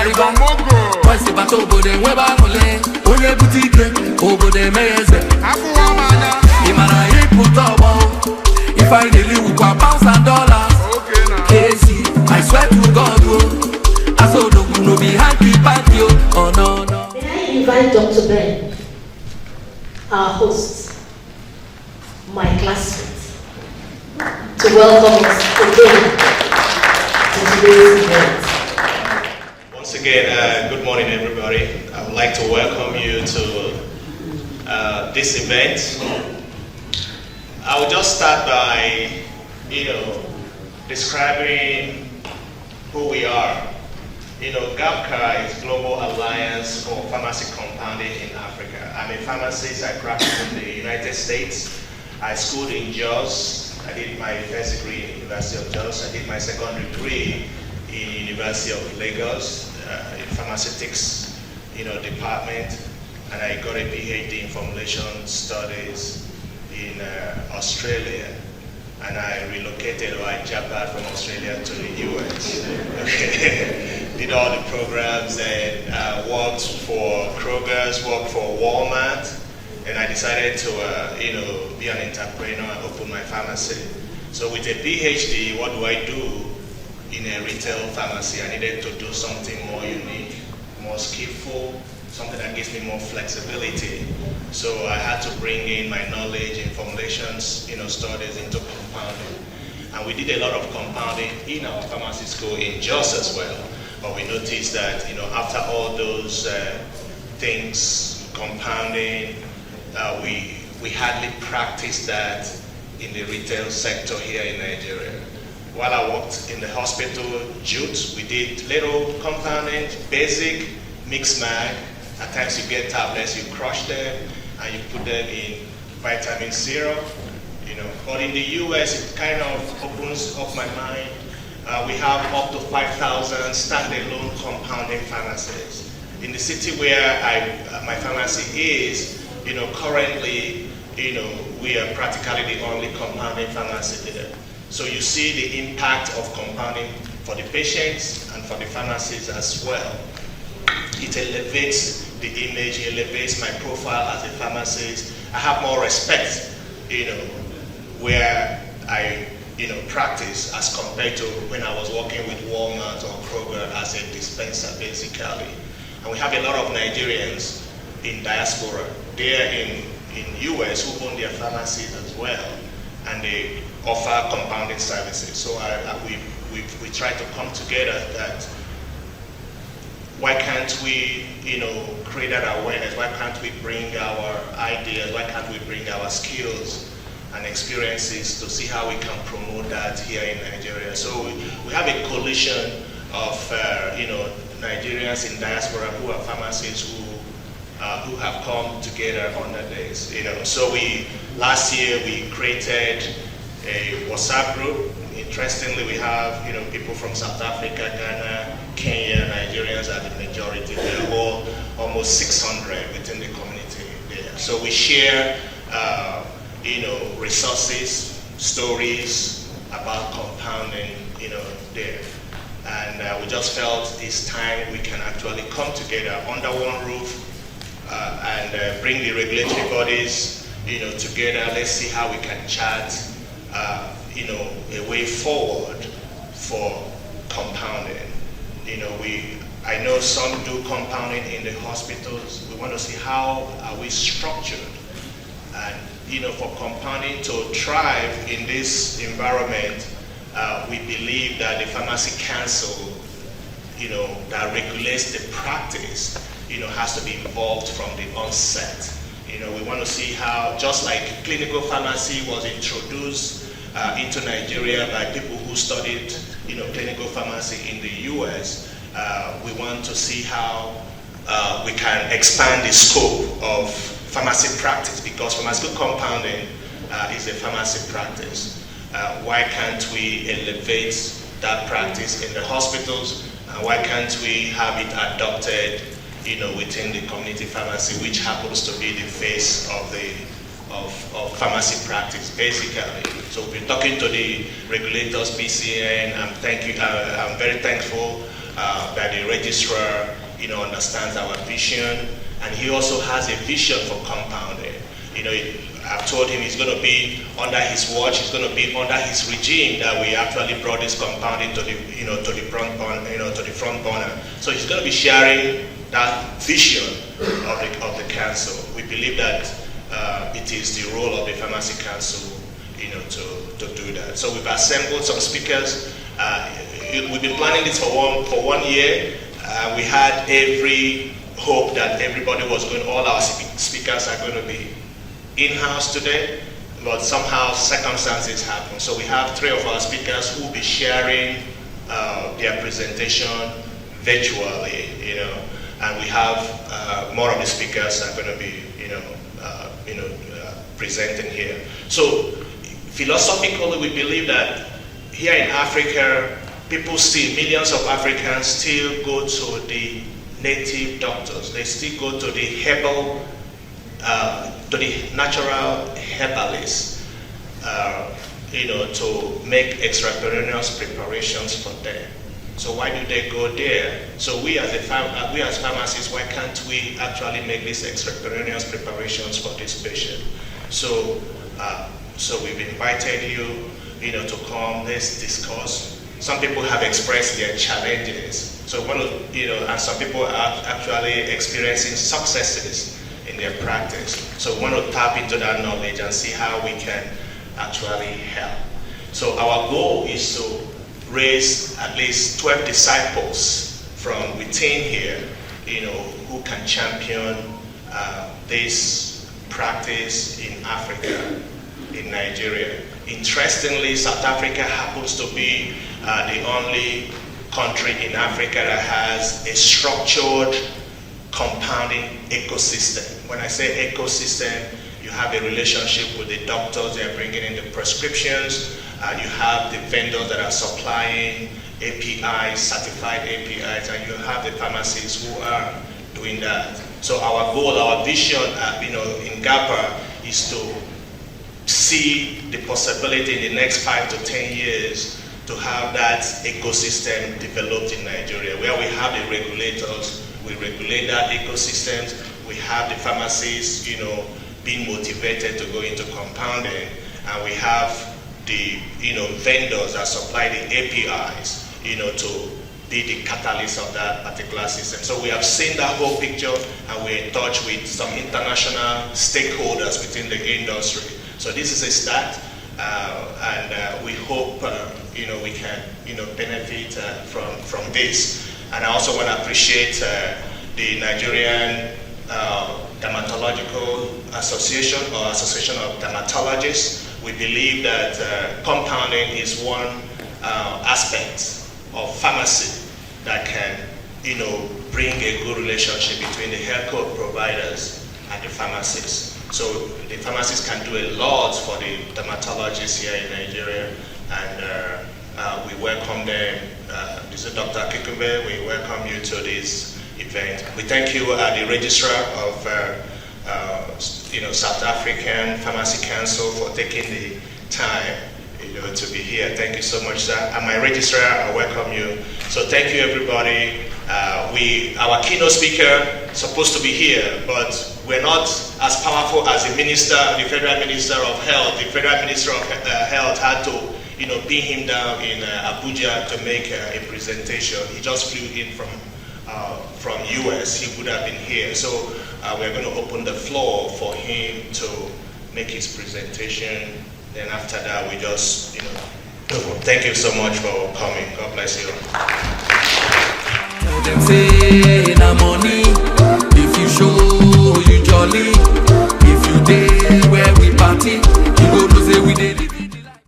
Mariba Boys bato obode weba mole Onye butike obode meyeze Afuwa mana Imara ipu tobo If I really would go pounds and dollars Okay now Casey, I swear to God I saw no be happy party oh no no. May I invite Dr. Ben, our host, my classmate, to welcome us again to today's event. Once again, good morning everybody. I would like to welcome you to this event. I will just start by, describing who we are. GAPCA is Global Alliance for Pharmacy Compounding in Africa. I'm a pharmacist. I practice in the United States. I schooled in Jos. I did my first degree in University of Jos. I did my second degree in University of Lagos in pharmaceutics, department, and I got a PhD in formulation studies in Australia. And I relocated, or I jumped out from Australia to the US. Did all the programs and worked for Kroger's, worked for Walmart, and I decided to, be an entrepreneur and open my pharmacy. So with a PhD, what do I do in a retail pharmacy? I needed to do something more unique, more skillful, something that gives me more flexibility. So I had to bring in my knowledge in formulations, studies into compounding. And we did a lot of compounding in our pharmacy school in Jos as well. But we noticed that, after all those things, compounding, we hardly practiced that in the retail sector here in Nigeria. While I worked in the hospital, Jute, we did little compounding, basic, mixed mag. At times you get tablets, you crush them, and you put them in vitamin syrup, But in the US, it kind of opens up my mind. We have up to 5,000 standalone compounding pharmacies. In the city where my pharmacy is, currently, we are practically the only compounding pharmacy there. So you see the impact of compounding for the patients and for the pharmacies as well. It elevates the image, elevates my profile as a pharmacist. I have more respect, where I, practice as compared to when I was working with Walmart or Kroger as a dispenser, basically. And we have a lot of Nigerians in diaspora there in US who own their pharmacies as well, and they offer compounding services. So we try to come together that why can't we, create that awareness? Why can't we bring our ideas? Why can't we bring our skills and experiences to see how we can promote that here in Nigeria? So we have a coalition of, Nigerians in diaspora who are pharmacists who have come together under this. So last year we created a WhatsApp group. Interestingly, we have people from South Africa, Ghana, Kenya, Nigerians are the majority. There are all almost 600 within the community there. So we share, resources, stories about compounding, there. And we just felt it's time we can actually come together under one roof and bring the regulatory bodies, together. Let's see how we can chart, a way forward for compounding. I know some do compounding in the hospitals. We want to see how are we structured, and for compounding to thrive in this environment, we believe that the Pharmacy Council, that regulates the practice, has to be involved from the onset. We want to see how, just like clinical pharmacy was introduced into Nigeria by people who studied, clinical pharmacy in the US, we want to see how we can expand the scope of pharmacy practice, because pharmaceutical compounding is a pharmacy practice. Why can't we elevate that practice in the hospitals? Why can't we have it adopted, within the community pharmacy, which happens to be the face of pharmacy practice, basically. So we've been talking to the regulators, PCN. I'm very thankful that the registrar, understands our vision, and he also has a vision for compounding. I've told him it's going to be under his watch, it's going to be under his regime that we actually brought this compounding to the front burner. So he's going to be sharing that vision of the council. We believe that it is the role of the Pharmacy Council, to do that. So we've assembled some speakers. We've been planning this for 1 year. We had every hope that everybody was going, all our speakers are going to be in-house today, but somehow circumstances happen. So we have 3 of our speakers who will be sharing their presentation virtually, and we have more of the speakers are going to be, presenting here. So philosophically, we believe that here in Africa, millions of Africans still go to the native doctors. They still go to the herbal, to the natural herbalists, to make extraterrestrial preparations for them. So why do they go there? So we as pharmacists, why can't we actually make these extraterrestrial preparations for this patient? So we've invited you, to come. Let's discuss. Some people have expressed their challenges. So and some people are actually experiencing successes in their practice. So we want to tap into that knowledge and see how we can actually help. So our goal is to raise at least 12 disciples from within here, who can champion this practice in Africa, in Nigeria. Interestingly, South Africa happens to be the only country in Africa that has a structured compounding ecosystem. When I say ecosystem, you have a relationship with the doctors, they are bringing in the prescriptions, you have the vendors that are supplying APIs, certified APIs, and you have the pharmacists who are doing that. So our goal, our vision, in GAPA is to see the possibility in the next 5 to 10 years to have that ecosystem developed in Nigeria, where we have the regulators, we regulate that ecosystem, we have the pharmacists, being motivated to go into compounding, and we have the, vendors that supply the APIs, to be the catalyst of that particular system. So we have seen that whole picture, and we're in touch with some international stakeholders within the industry. So this is a start, and we hope we can benefit from this. And I also want to appreciate the Nigerian Dermatological Association, or Association of Dermatologists. We believe that compounding is one aspect of pharmacy that can bring a good relationship between the healthcare providers and the pharmacists. So the pharmacists can do a lot for the dermatologists here in Nigeria, and we welcome them. This is Dr. Kikumbe. We welcome you to this event. We thank you, the registrar of South African Pharmacy Council, for taking the time to be here. Thank you so much, sir. And my registrar, I welcome you. So thank you, everybody. Our keynote speaker is supposed to be here, but we're not as powerful as the minister, the Federal Minister of Health. The Federal Minister of Health had to, pin him down in Abuja to make a presentation. He just flew in from US. He would have been here. So we're going to open the floor for him to make his presentation. Then after that, we just, thank you so much for coming. God bless you. Them say na money, if you show you jolly, if you day where we party.